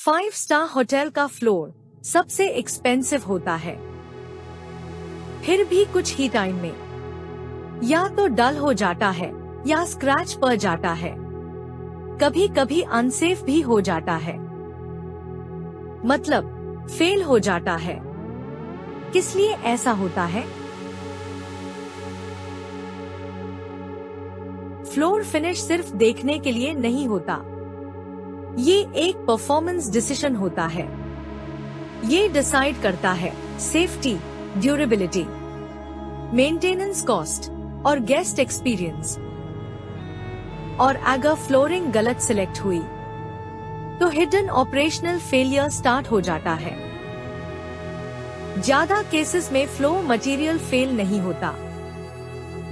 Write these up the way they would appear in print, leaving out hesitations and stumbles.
5 star hotel का floor सबसे expensive होता है, फिर भी कुछ ही टाइम में या तो डल हो जाता है या स्क्रैच पड़ जाता है, कभी कभी अनसेफ भी हो जाता है, मतलब फेल हो जाता है। किस लिए ऐसा होता है? फ्लोर फिनिश सिर्फ देखने के लिए नहीं होता, ये एक परफॉर्मेंस डिसीजन होता है। ये डिसाइड करता है सेफ्टी, ड्यूरेबिलिटी, मेंटेनेंस कॉस्ट और गेस्ट एक्सपीरियंस। और अगर फ्लोरिंग गलत सिलेक्ट हुई तो हिडन ऑपरेशनल फेलियर स्टार्ट हो जाता है। ज्यादा केसेस में फ्लोर मटेरियल फेल नहीं होता,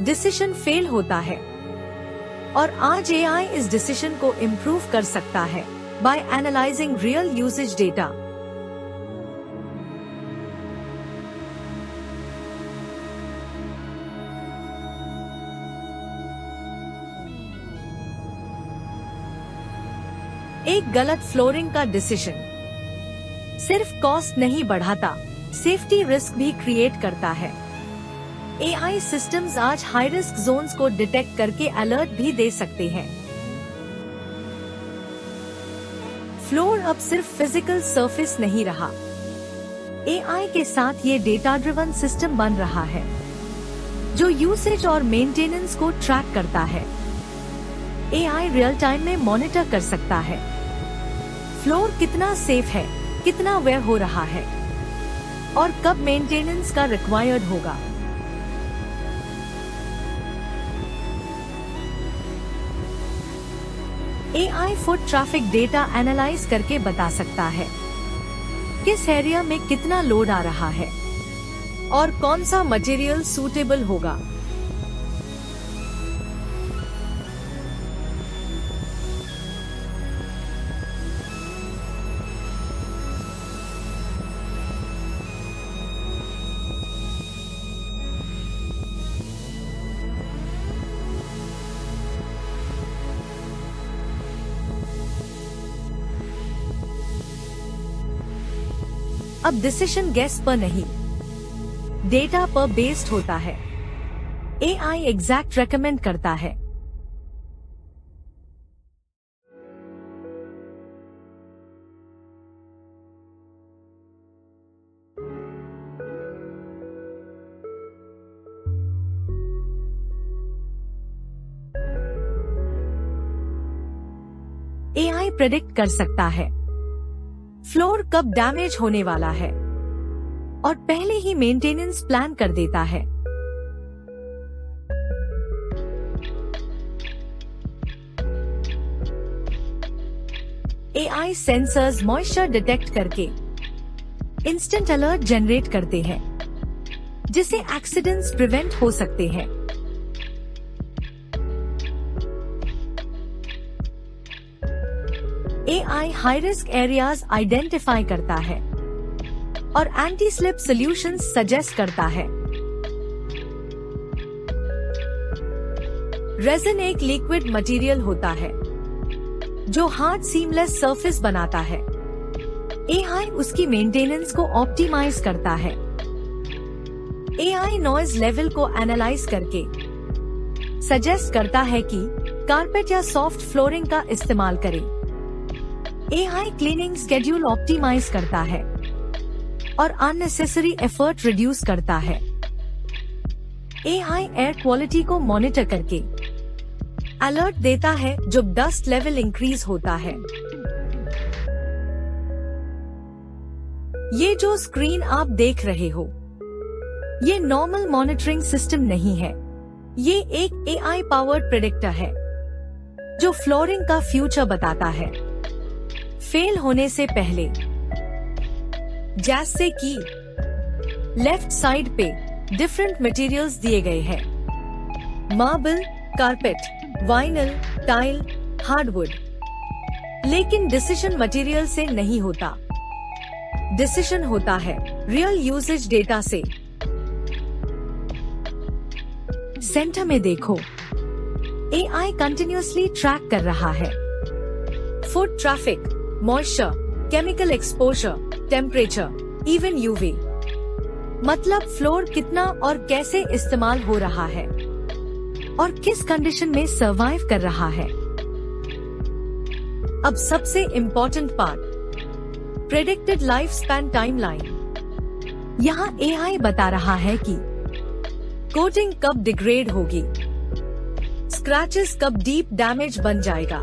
डिसीजन फेल होता है। और आज AI इस डिसीजन को इम्प्रूव कर सकता है by analysing real usage data. एक गलत फ्लोरिंग का डिसीजन सिर्फ कॉस्ट नहीं बढ़ाता, सेफ्टी रिस्क भी क्रिएट करता है। AI सिस्टम्स आज हाई रिस्क जोन्स को डिटेक्ट करके अलर्ट भी दे सकते हैं। फ्लोर अब सिर्फ फिजिकल सरफेस नहीं रहा, AI के साथ ये डेटा ड्रिवन सिस्टम बन रहा है जो यूसेज और मेंटेनेंस को ट्रैक करता है। AI रियल टाइम में मॉनिटर कर सकता है फ्लोर कितना सेफ है, कितना वेयर हो रहा है और कब मेंटेनेंस का रिक्वायर्ड होगा। AI foot traffic data analyse करके बता सकता है किस एरिया में कितना लोड आ रहा है और कौन सा मटेरियल सूटेबल होगा। अब डिसीजन गेस पर नहीं, डेटा पर बेस्ड होता है। AI एग्जैक्ट रेकमेंड करता है। AI प्रेडिक्ट कर सकता है फ्लोर कब डैमेज होने वाला है और पहले ही मेंटेनेंस प्लान कर देता है। AI सेंसर्स मॉइस्चर डिटेक्ट करके इंस्टेंट अलर्ट जनरेट करते हैं जिससे एक्सीडेंट्स प्रिवेंट हो सकते हैं। AI high risk areas identify करता है और एंटी स्लिप सॉल्यूशंस सजेस्ट करता है। रेजिन एक लिक्विड मटेरियल होता है जो हार्ड सीमलेस सरफेस बनाता है। AI उसकी मेंटेनेंस को ऑप्टिमाइज करता है। AI नॉइज लेवल को एनालाइज करके सजेस्ट करता है कि कारपेट या सॉफ्ट फ्लोरिंग का इस्तेमाल करें। AI क्लीनिंग स्केड्यूल ऑप्टिमाइज करता है और अननेसेसरी एफर्ट रिड्यूस करता है। AI एयर क्वालिटी को मॉनिटर करके अलर्ट देता है जब डस्ट लेवल इंक्रीज होता है। ये जो स्क्रीन आप देख रहे हो, ये नॉर्मल मॉनिटरिंग सिस्टम नहीं है, ये एक AI पावर्ड प्रेडिक्टर है जो फ्लोरिंग का फ्यूचर बताता है फेल होने से पहले। जैसे कि लेफ्ट साइड पे डिफरेंट मटेरियल्स दिए गए हैं, marble, carpet, vinyl, tile, hardwood. लेकिन डिसीजन मटेरियल से नहीं होता, डिसीजन होता है रियल यूसेज डेटा से। सेंटर में देखो, AI कंटिन्यूअसली ट्रैक कर रहा है foot traffic, moisture, chemical exposure, temperature, even UV. मतलब फ्लोर कितना और कैसे इस्तेमाल हो रहा है और किस कंडीशन में सर्वाइव कर रहा है। अब सबसे important part, predicted life span timeline. यहाँ एआई बता रहा है कि कोटिंग कब डिग्रेड होगी, स्क्रैचेस कब डीप डैमेज बन जाएगा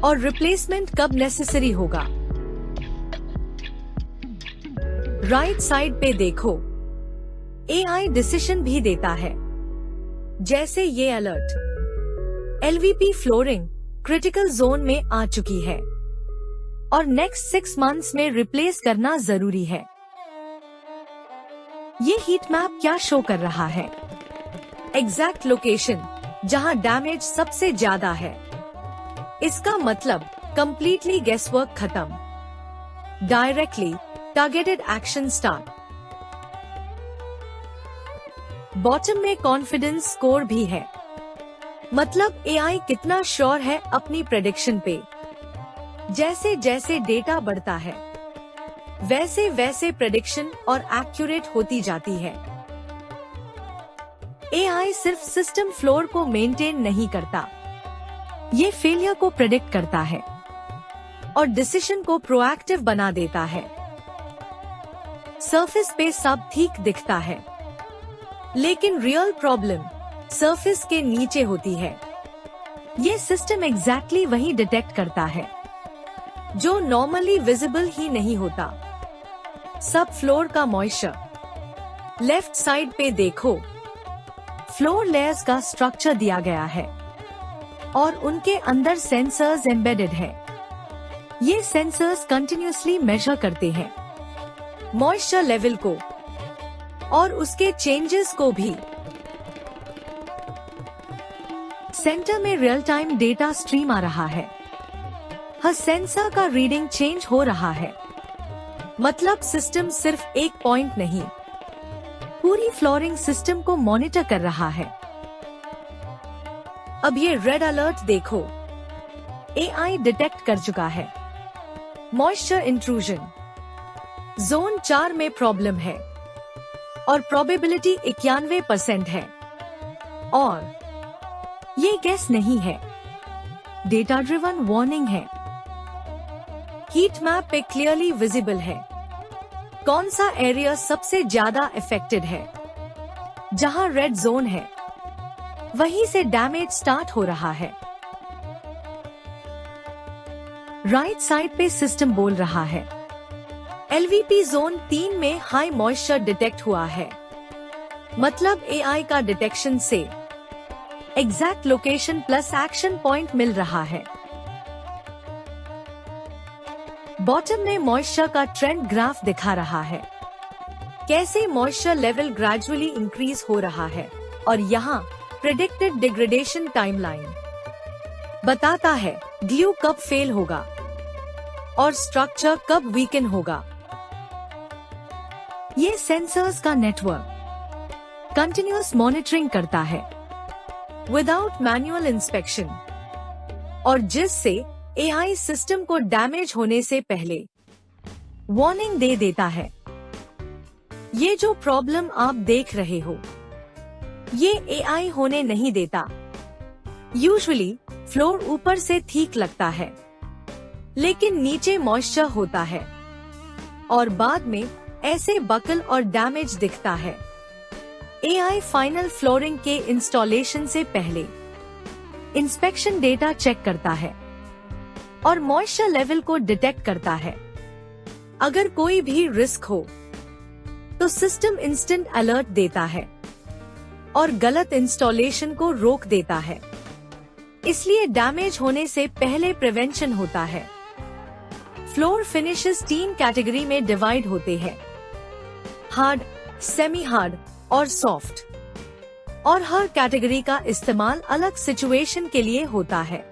और रिप्लेसमेंट कब नेसेसरी होगा। राइट साइड पे देखो, एआई डिसीजन भी देता है, जैसे ये अलर्ट, एलवीपी फ्लोरिंग क्रिटिकल जोन में आ चुकी है और नेक्स्ट 6 मंथ्स में रिप्लेस करना जरूरी है। ये हीट मैप क्या शो कर रहा है? एग्जैक्ट लोकेशन जहां डैमेज सबसे ज्यादा है। इसका मतलब कंप्लीटली गेसवर्क खत्म, directly targeted action start. Bottom में कॉन्फिडेंस स्कोर भी है, मतलब एआई कितना श्योर है अपनी प्रेडिक्शन पे। जैसे जैसे डेटा बढ़ता है वैसे वैसे प्रेडिक्शन और एक्यूरेट होती जाती है। एआई सिर्फ सिस्टम फ्लोर को मेंटेन नहीं करता, ये फेलियर को प्रेडिक्ट करता है और डिसीजन को प्रोएक्टिव बना देता है। सरफेस पे सब ठीक दिखता है, लेकिन रियल प्रॉब्लम सरफेस के नीचे होती है। ये सिस्टम एग्जैक्टली वही डिटेक्ट करता है जो नॉर्मली विजिबल ही नहीं होता। सब फ्लोर का मॉइस्चर। लेफ्ट साइड पे देखो, फ्लोर लेयर्स का स्ट्रक्चर दिया गया है और उनके अंदर सेंसर्स एम्बेडेड है। ये सेंसर्स कंटिन्यूअसली मेजर करते हैं मॉइस्चर लेवल को और उसके चेंजेस को भी। सेंटर में रियल टाइम डेटा स्ट्रीम आ रहा है, हर सेंसर का रीडिंग चेंज हो रहा है। मतलब सिस्टम सिर्फ एक पॉइंट नहीं, पूरी फ्लोरिंग सिस्टम को मॉनिटर कर रहा है। अब ये रेड अलर्ट देखो, एआई डिटेक्ट कर चुका है मॉइस्चर इंट्रूजन। जोन 4 में प्रॉब्लम है और प्रोबेबिलिटी 91% है। और ये गेस नहीं है, डेटा ड्रिवन वार्निंग है। हीट मैप पे क्लियरली विजिबल है कौन सा एरिया सबसे ज्यादा इफेक्टेड है। जहां रेड जोन है वहीं से डैमेज स्टार्ट हो रहा है। राइट साइड पे सिस्टम बोल रहा है एलवीपी जोन 3 में हाई मॉइस्चर डिटेक्ट हुआ है। मतलब एआई का डिटेक्शन से exact location plus action point मिल रहा है। बॉटम में मॉइस्चर का ट्रेंड ग्राफ दिखा रहा है, कैसे मॉइस्चर लेवल ग्रेजुअली इंक्रीज हो रहा है। और यहाँ प्रेडिक्टेड डिग्रेडेशन टाइमलाइन बताता है ग्लू कब फेल होगा और स्ट्रक्चर कब वीकन होगा। ये सेंसर्स का नेटवर्क कंटिन्यूअस मॉनिटरिंग करता है विदाउट मैनुअल इंस्पेक्शन, और जिससे एआई सिस्टम को डैमेज होने से पहले वार्निंग दे देता है। ये जो प्रॉब्लम आप देख रहे हो ये एआई होने नहीं देता। यूजुअली फ्लोर ऊपर से ठीक लगता है, लेकिन नीचे मॉइस्चर होता है और बाद में ऐसे बकल और डैमेज दिखता है। एआई फाइनल फ्लोरिंग के इंस्टॉलेशन से पहले इंस्पेक्शन डेटा चेक करता है और मॉइस्चर लेवल को डिटेक्ट करता है। अगर कोई भी रिस्क हो तो सिस्टम इंस्टेंट अलर्ट देता है और गलत इंस्टॉलेशन को रोक देता है। इसलिए डैमेज होने से पहले प्रिवेंशन होता है। फ्लोर फिनिशेस 3 कैटेगरी में डिवाइड होते हैं, हार्ड, सेमी हार्ड और सॉफ्ट, और हर कैटेगरी का इस्तेमाल अलग सिचुएशन के लिए होता है।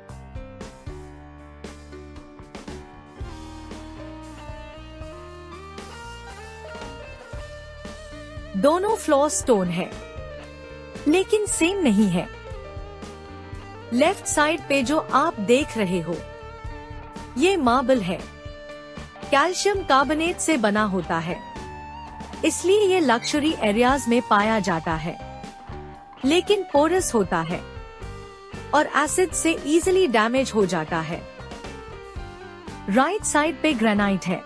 दोनों फ्लोर स्टोन है, लेकिन सेम नहीं है। लेफ्ट साइड पे जो आप देख रहे हो ये मार्बल है, कैल्शियम कार्बोनेट से बना होता है, इसलिए ये लग्जरी एरियाज में पाया जाता है, लेकिन पोरस होता है और एसिड से इजीली डैमेज हो जाता है। राइट साइड पे ग्रेनाइट है,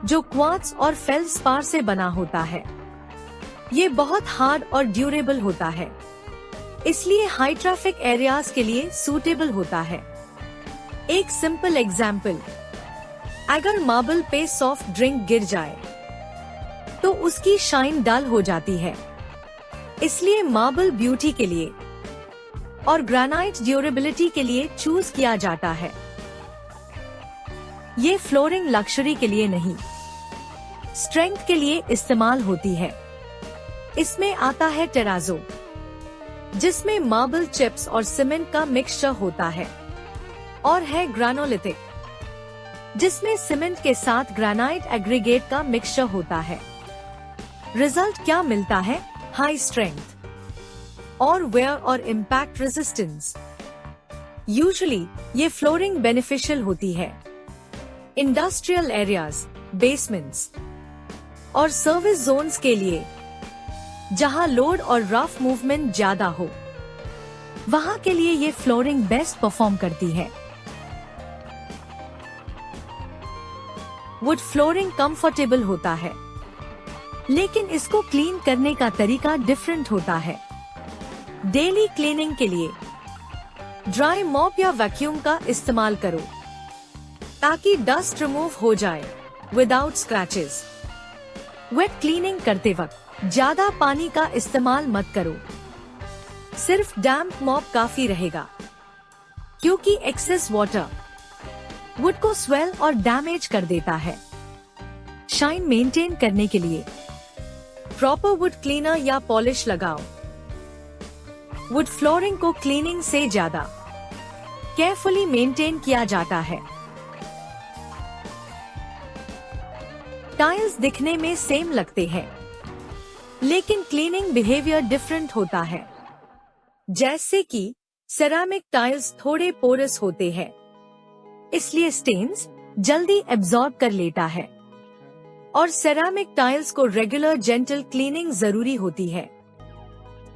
जो क्वार्ट्ज और फेल्डस्पार से बना होता है। ये बहुत हार्ड और ड्यूरेबल होता है, इसलिए हाई ट्रैफिक एरियाज के लिए सूटेबल होता है। एक सिंपल एग्जाम्पल, अगर मार्बल पे सॉफ्ट ड्रिंक गिर जाए तो उसकी शाइन डल हो जाती है, इसलिए मार्बल ब्यूटी के लिए और ग्रेनाइट ड्यूरेबिलिटी के लिए चूज किया जाता है। ये फ्लोरिंग लग्जरी के लिए नहीं, स्ट्रेंथ के लिए इस्तेमाल होती है। इसमें आता है टेराजो, जिसमें मार्बल चिप्स और सीमेंट का मिक्सचर होता है, और है ग्रानोलिथिक, जिसमें सीमेंट के साथ ग्रेनाइट एग्रीगेट का मिक्सचर होता है। रिजल्ट क्या मिलता है? हाई स्ट्रेंथ और वेयर और इम्पैक्ट रेजिस्टेंस। यूजुअली ये फ्लोरिंग बेनिफिशियल होती है इंडस्ट्रियल एरियाज, बेसमेंट्स और सर्विस जोन्स के लिए, जहां लोड और रफ मूवमेंट ज्यादा हो, वहां के लिए ये फ्लोरिंग बेस्ट परफॉर्म करती है। वुड फ्लोरिंग कंफर्टेबल होता है, लेकिन इसको क्लीन करने का तरीका डिफरेंट होता है। डेली क्लीनिंग के लिए ड्राई मॉप या वैक्यूम का इस्तेमाल करो, ताकि डस्ट रिमूव हो जाए विदाउट स्क्रैचेस। वेट क्लीनिंग करते वक्त ज्यादा पानी का इस्तेमाल मत करो, सिर्फ डैम्प मॉप काफी रहेगा, क्योंकि एक्सेस वाटर वुड को स्वेल और डैमेज कर देता है। शाइन मेंटेन करने के लिए प्रॉपर वुड क्लीनर या पॉलिश लगाओ। वुड फ्लोरिंग को क्लीनिंग से ज्यादा केयरफुली मेंटेन किया जाता है। टाइल्स दिखने में सेम लगते हैं, लेकिन क्लीनिंग बिहेवियर डिफरेंट होता है। जैसे कि सेरामिक टाइल्स थोड़े पोरस होते हैं, इसलिए स्टेन्स जल्दी एब्जॉर्ब कर लेता है, और सेरामिक टाइल्स को रेगुलर जेंटल क्लीनिंग जरूरी होती है।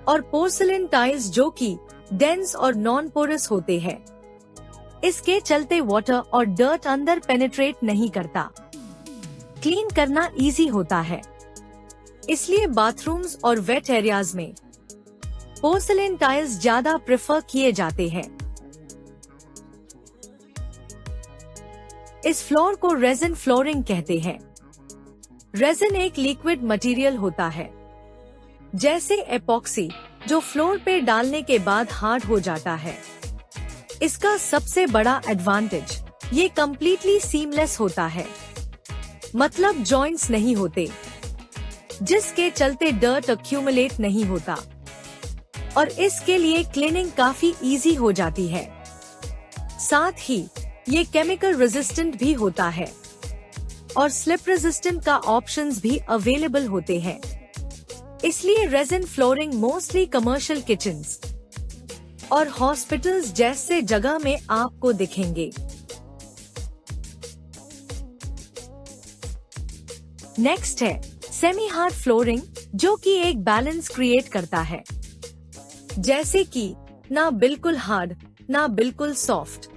और पोर्सिलेन टाइल्स जो कि डेंस और नॉन पोरस होते हैं, इसके चलते वाटर और डर्ट अंदर पेनिट्रेट नहीं करता। क्लीन करना इजी होता है, इसलिए बाथरूम्स और वेट एरियाज में पोर्सिलेन टाइल्स ज्यादा प्रेफर किए जाते हैं। इस फ्लोर को रेजिन फ्लोरिंग कहते हैं। रेजिन एक लिक्विड मटेरियल होता है, जैसे एपॉक्सी, जो फ्लोर पे डालने के बाद हार्ड हो जाता है। इसका सबसे बड़ा एडवांटेज ये कम्प्लीटली सीमलेस होता है, मतलब जॉइंट्स नहीं होते, जिसके चलते डर्ट अक्यूमुलेट नहीं होता, और इसके लिए क्लीनिंग काफी इजी हो जाती है। साथ ही ये केमिकल रेजिस्टेंट भी होता है, और स्लिप रेजिस्टेंट का ऑप्शंस भी अवेलेबल होते हैं। इसलिए resin flooring mostly commercial kitchens और हॉस्पिटल्स जैसे जगह में आपको दिखेंगे। नेक्स्ट है सेमी हार्ड फ्लोरिंग, जो कि एक बैलेंस क्रिएट करता है, जैसे कि ना बिल्कुल हार्ड ना बिल्कुल सॉफ्ट।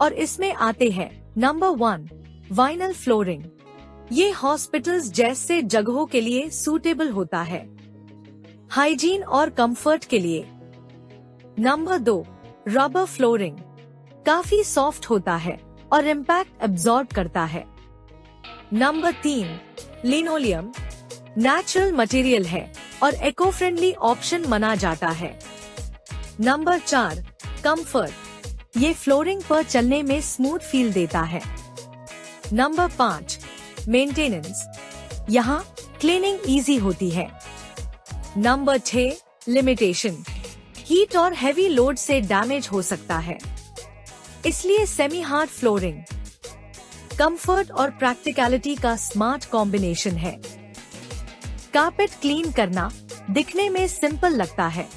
और इसमें आते हैं नंबर 1 वाइनल फ्लोरिंग। ये हॉस्पिटल्स जैसे जगहों के लिए सूटेबल होता है, हाइजीन और कंफर्ट के लिए। नंबर 2 रबर फ्लोरिंग, काफी सॉफ्ट होता है और इम्पैक्ट एब्जॉर्ब करता है। नंबर 3 लिनोलियम, नेचुरल मटेरियल है और इको फ्रेंडली ऑप्शन माना जाता है। नंबर 4 कंफर्ट, ये फ्लोरिंग पर चलने में स्मूथ फील देता है। नंबर 5 मेंटेनेंस, यहाँ क्लीनिंग इजी होती है। नंबर 6 लिमिटेशन, हीट और हेवी लोड से डैमेज हो सकता है, इसलिए सेमी हार्ड फ्लोरिंग कंफर्ट और प्रैक्टिकलिटी का स्मार्ट कॉम्बिनेशन है। कारपेट क्लीन करना दिखने में सिंपल लगता है,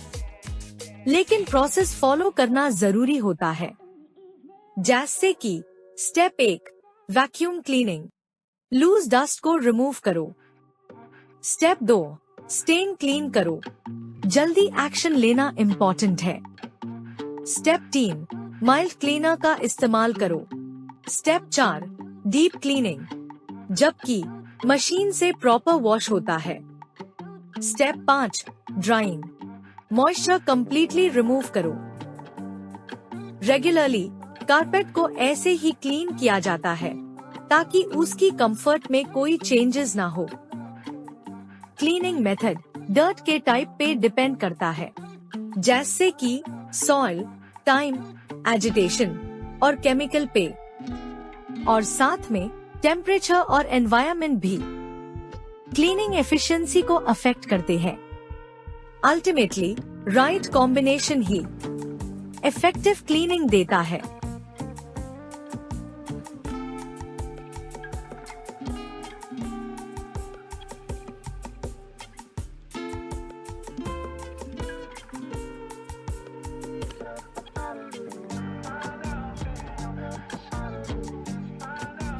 लेकिन प्रोसेस फॉलो करना जरूरी होता है। जैसे कि step 1 vacuum cleaning, loose dust को रिमूव करो। स्टेप 2, स्टेन क्लीन करो, जल्दी एक्शन लेना इम्पोर्टेंट है। स्टेप 3, माइल्ड क्लीनर का इस्तेमाल करो। स्टेप 4, डीप क्लीनिंग, जबकि मशीन से प्रॉपर वॉश होता है। Step 5, drawing, moisture completely remove करो। रेगुलरली कारपेट को ऐसे ही क्लीन किया जाता है ताकि उसकी कंफर्ट में कोई चेंजेस ना हो। क्लीनिंग मेथड डर्ट के टाइप पे डिपेंड करता है, जैसे कि सॉइल, टाइम, एजिटेशन और केमिकल पे, और साथ में टेम्परेचर और एनवायरनमेंट भी क्लीनिंग एफिशिएंसी को अफेक्ट करते हैं। अल्टीमेटली राइट कॉम्बिनेशन ही इफेक्टिव क्लीनिंग देता है।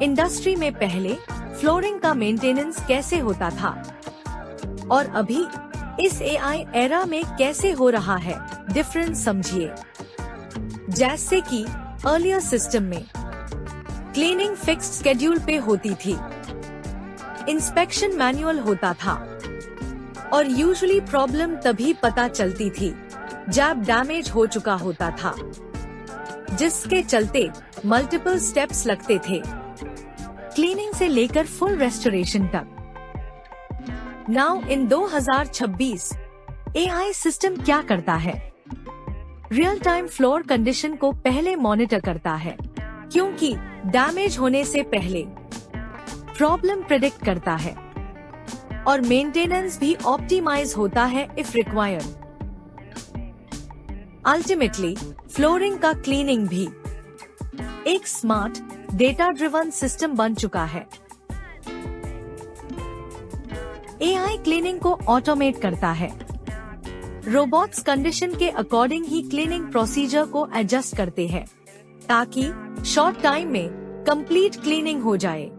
इंडस्ट्री में पहले फ्लोरिंग का मेंटेनेंस कैसे होता था और अभी इस एआई एरा में कैसे हो रहा है, डिफरेंस समझिए। जैसे कि अर्लियर सिस्टम में क्लीनिंग फिक्स्ड शेड्यूल पे होती थी, इंस्पेक्शन मैनुअल होता था और यूजुअली प्रॉब्लम तभी पता चलती थी जब डैमेज हो चुका होता था, जिसके चलते मल्टीपल स्टेप्स लगते थे क्लीनिंग से लेकर फुल रेस्टोरेशन तक। नाउ इन 2026 एआई सिस्टम क्या करता है? रियल टाइम फ्लोर कंडीशन को पहले मॉनिटर करता है, क्योंकि डैमेज होने से पहले प्रॉब्लम प्रेडिक्ट करता है और मेंटेनेंस भी ऑप्टिमाइज होता है इफ रिक्वायर्ड। अल्टीमेटली फ्लोरिंग का क्लीनिंग भी एक स्मार्ट डेटा ड्रिवन सिस्टम बन चुका है। एआई क्लीनिंग को ऑटोमेट करता है। रोबोट्स कंडीशन के अकॉर्डिंग ही क्लीनिंग प्रोसीजर को एडजस्ट करते हैं ताकि शॉर्ट टाइम में कंप्लीट क्लीनिंग हो जाए।